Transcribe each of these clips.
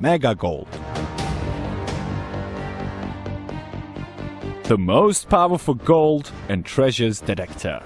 Mega Gold. The most powerful gold and treasures detector.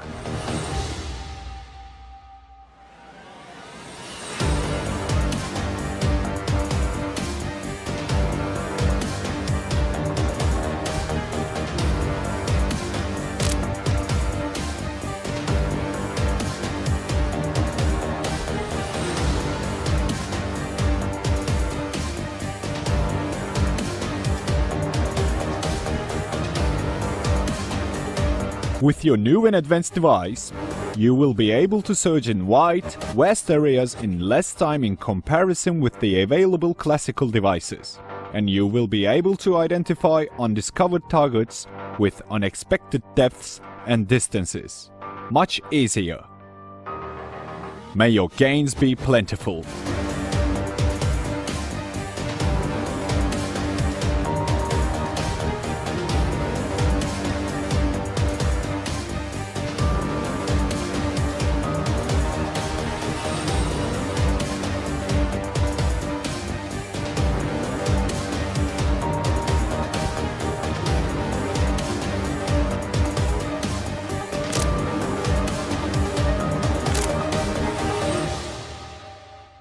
With your new and advanced device, you will be able to search in wide, vast areas in less time in comparison with the available classical devices. And you will be able to identify undiscovered targets with unexpected depths and distances much easier. May your gains be plentiful.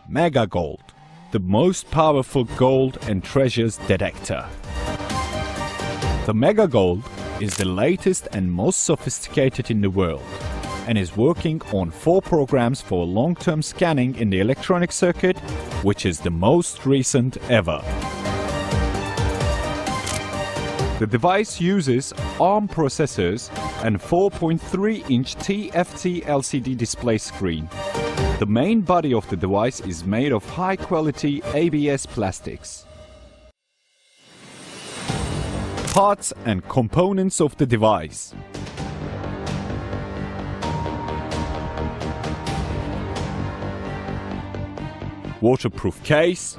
Mega Gold, the most powerful gold and treasures detector. The Mega Gold is the latest and most sophisticated in the world and is working on 4 programs for long-term scanning in the electronic circuit, which is the most recent ever. The device uses ARM processors and 4.3-inch TFT LCD display screen. The main body of the device is made of high-quality ABS plastics. Parts and components of the device. Waterproof case.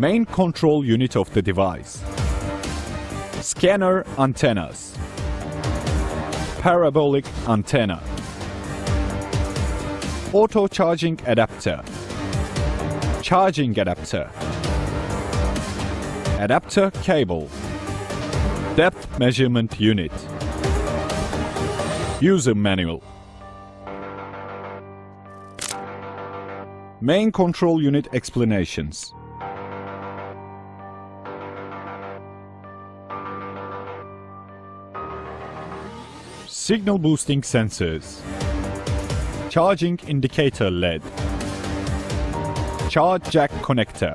Main control unit of the device. Scanner antennas. Parabolic antenna. Auto charging adapter. Charging adapter. Adapter cable. Depth measurement unit. User manual. Main control unit explanations. Signal boosting sensors. Charging indicator LED. Charge jack connector.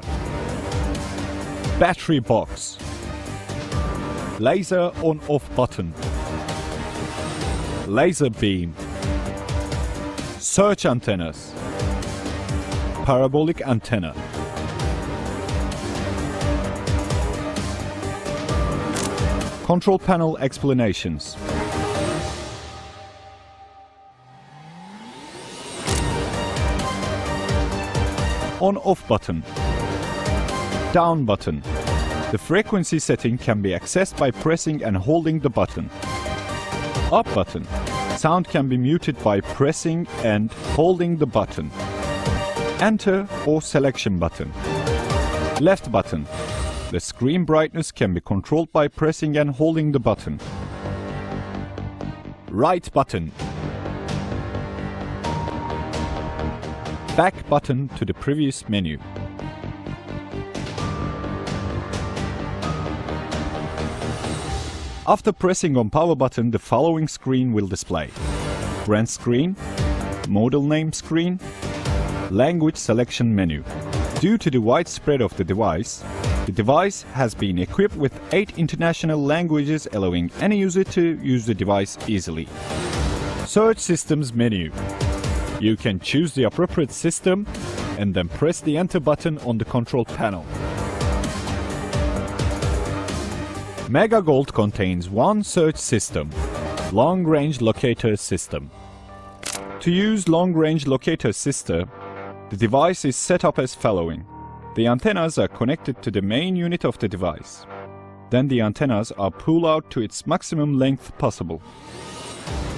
Battery box. Laser on-off button. Laser beam. Search antennas. Parabolic antenna. Control panel explanations. On-off button. Down button. The frequency setting can be accessed by pressing and holding the button. Up button. Sound can be muted by pressing and holding the button. Enter or selection button. Left button. The screen brightness can be controlled by pressing and holding the button. Right button. Back button to the previous menu. After pressing on power button, the following screen will display: brand screen, model name screen, language selection menu. Due to the wide spread of the device has been equipped with 8 international languages, allowing any user to use the device easily. Search systems menu. You can choose the appropriate system and then press the enter button on the control panel. Mega Gold contains one search system, Long Range Locator system. To use Long Range Locator system, the device is set up as following. The antennas are connected to the main unit of the device. Then the antennas are pulled out to its maximum length possible.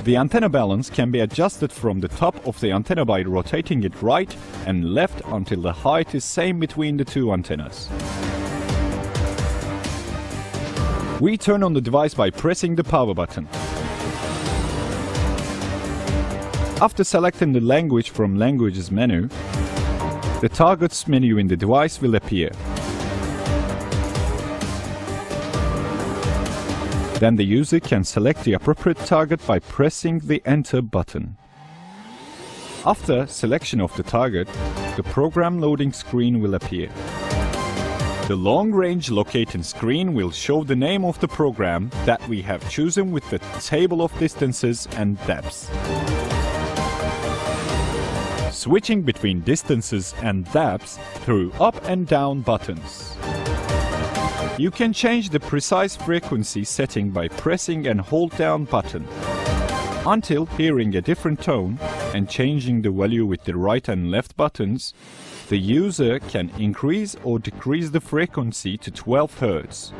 The antenna balance can be adjusted from the top of the antenna by rotating it right and left until the height is same between the two antennas. We turn on the device by pressing the power button. After selecting the language from Languages menu, the Targets menu in the device will appear. Then the user can select the appropriate target by pressing the Enter button. After selection of the target, the program loading screen will appear. The Long Range Locator screen will show the name of the program that we have chosen with the table of distances and depths. Switching between distances and depths through up and down buttons. You can change the precise frequency setting by pressing and hold down button until hearing a different tone, and changing the value with the right and left buttons. The user can increase or decrease the frequency to 12 Hz.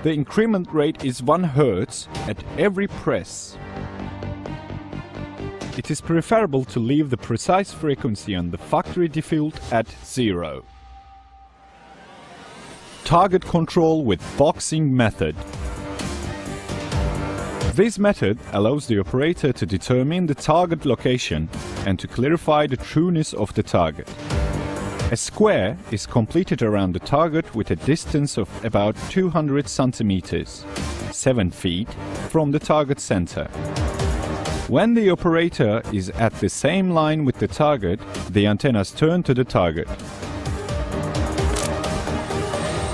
The increment rate is 1 Hz at every press. It is preferable to leave the precise frequency on the factory default at 0. Target control with boxing method. This method allows the operator to determine the target location and to clarify the trueness of the target. A square is completed around the target with a distance of about 200 centimeters, 7 feet, from the target center. When the operator is at the same line with the target, the antennas turn to the target.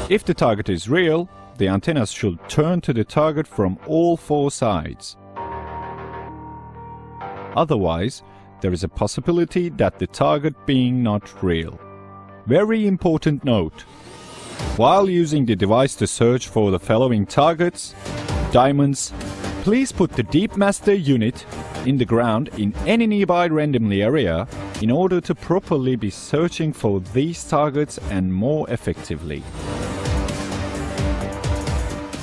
If the target is real, the antennas should turn to the target from all 4 sides. Otherwise, there is a possibility that the target being not real. Very important note: while using the device to search for the following targets, diamonds, please put the deep master unit in the ground in any nearby randomly area in order to properly be searching for these targets and more effectively.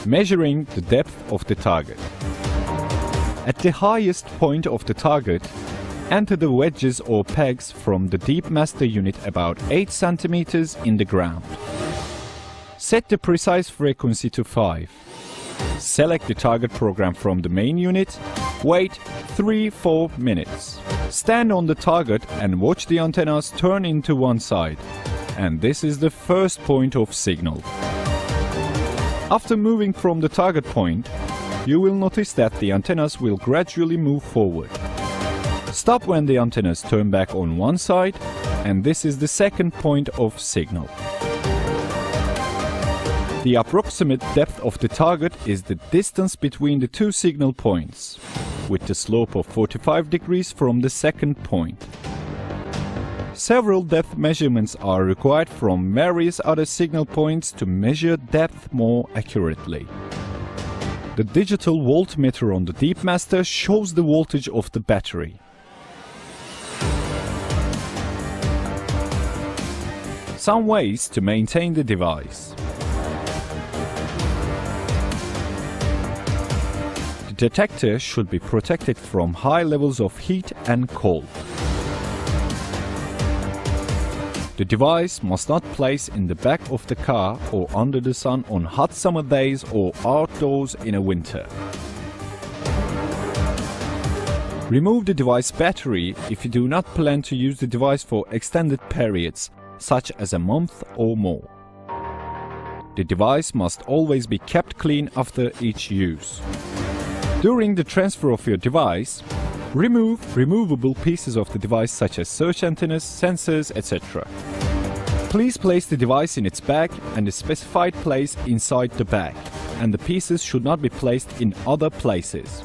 Measuring the depth of the target. At the highest point of the target, enter the wedges or pegs from the deep master unit about 8 cm in the ground. Set the precise frequency to 5. Select the target program from the main unit. Wait 3-4 minutes. Stand on the target and watch the antennas turn into one side. And this is the first point of signal. After moving from the target point, you will notice that the antennas will gradually move forward. Stop when the antennas turn back on one side, and this is the second point of signal. The approximate depth of the target is the distance between the two signal points, with the slope of 45 degrees from the second point. Several depth measurements are required from various other signal points to measure depth more accurately. The digital voltmeter on the deep master shows the voltage of the battery. Some ways to maintain the device. The detector should be protected from high levels of heat and cold. The device must not place in the back of the car or under the sun on hot summer days or outdoors in a winter. Remove the device battery if you do not plan to use the device for extended periods, such as a month or more. The device must always be kept clean after each use. During the transfer of your device, remove removable pieces of the device such as search antennas, sensors, etc. Please place the device in its bag and the specified place inside the bag, and the pieces should not be placed in other places.